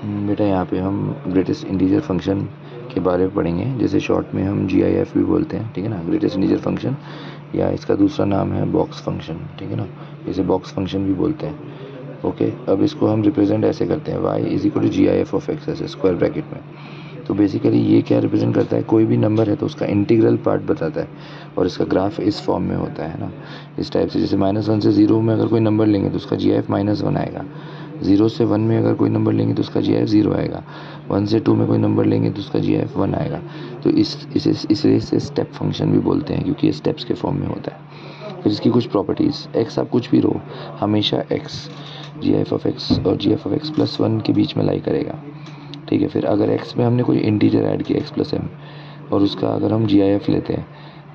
बेटा यहाँ पे हम ग्रेटेस्ट इंटीजर फंक्शन के बारे में पढ़ेंगे, जैसे शॉर्ट में हम GIF भी बोलते हैं, ठीक है ना, ग्रेटेस्ट इंटीजर फंक्शन, या इसका दूसरा नाम है बॉक्स फंक्शन, ठीक है ना, इसे बॉक्स फंक्शन भी बोलते हैं। ओके, अब इसको हम रिप्रेजेंट ऐसे करते हैं, y is equal to GIF of x ऐसे स्क्वायर ब्रैकेट में। तो बेसिकली ये क्या रिप्रेजेंट करता है, कोई भी नंबर है तो उसका इंटीग्रल पार्ट बताता है, और इसका ग्राफ इस फॉर्म में होता है ना, इस टाइप से। जैसे -1 से 0 में अगर कोई नंबर लेंगे तो उसका GIF -1 आएगा, 0 से 1 में अगर कोई नंबर लेंगे तो उसका GIF 0 आएगा, 1 से 2 में कोई नंबर लेंगे तो उसका GIF 1 आएगा। तो इसे स्टेप फंक्शन भी बोलते हैं, क्योंकि ये स्टेप्स के फॉर्म में होता है। फिर इसकी कुछ प्रॉपर्टीज़, x आप कुछ भी रो, हमेशा x GIF ऑफ x और GIF ऑफ x प्लस 1 के बीच में लाई करेगा, ठीक है। फिर अगर x में हमने कोई इंटीजर ऐड किया x प्लस m, और उसका अगर हम GIF लेते हैं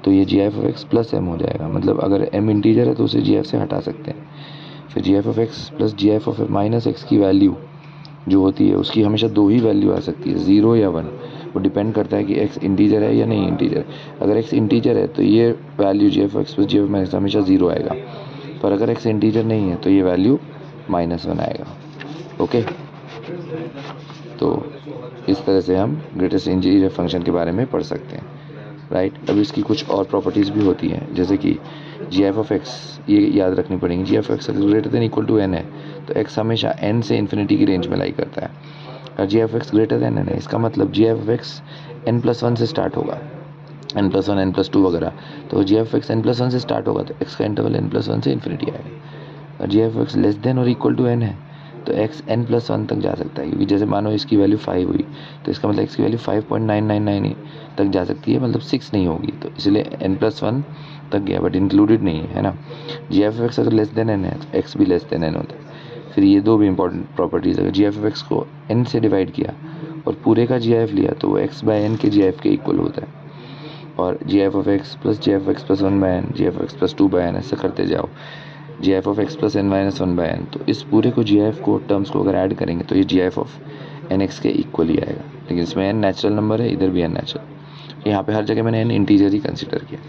तो ये GIF of x plus m हो जाएगा, मतलब अगर m इंटीजर है तो उसे GIF से हटा सकते हैं। फिर GIF of x plus GIF of minus x की वैल्यू जो होती है उसकी हमेशा दो ही वैल्यू आ सकती है, 0 या 1। वो डिपेंड करता है कि x इंटीजर है या नहीं इंटीजर। अगर x इंटीजर है तो ये value GIF of x plus GIF of minus हमेशा 0 आएगा, पर अगर x इंटीजर नहीं है तो ये वैल्यू -1 आएगा। ओके, तो इस तरह से हम ग्रेटेस्ट इंटीजर फंक्शन के बारे में पढ़ सकते हैं, राइट। अब इसकी कुछ और प्रॉपर्टीज़ भी होती हैं, जैसे कि GIF ऑफ x, ये याद रखनी पड़ेंगी। GIF ऑफ x अगर greater than equal to n है तो x हमेशा n से इन्फिनिटी की रेंज में लाई करता है। और GIF of x greater than n है, इसका मतलब GIF ऑफ x n+1 से स्टार्ट होगा, n+1 n+2 वगैरह। तो GIF ऑफ x n+1 से स्टार्ट होगा तो x का इंटरवल n+1 से इन्फिनिटी आएगा। और GIF of x less than और इक्वल टू n है तो x n+1 तक जा सकता है, क्योंकि जैसे मानो इसकी वैल्यू 5 हुई तो इसका मतलब x की वैल्यू 5.999 तक जा सकती है, मतलब 6 नहीं होगी, तो इसलिए n+1 तक गया, बट इंक्लूडेड नहीं है ना। GIF ऑफ x अगर लेस देन n है तो x भी लेस देन n होता है। फिर ये दो भी इंपॉर्टेंट प्रॉपर्टीज़, अगर GIF ऑफ x को n से डिवाइड किया और पूरे का GIF लिया तो वो x/n के GIF के इक्वल होता है। और GIF of x plus GIF of x plus 1/n, GIF of x plus 2/n, ऐसे करते जाओ, GIF of x plus n-1/n। तो इस पूरे को GIF को टर्म्स को अगर ऐड करेंगे तो ये GIF ऑफ nx के इक्वल ही आएगा, लेकिन इसमें n नेचुरल नंबर है, इधर भी n नेचुरल। यहाँ पे हर जगह मैंने n इंटीजर ही कंसिडर किया।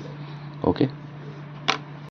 ओके।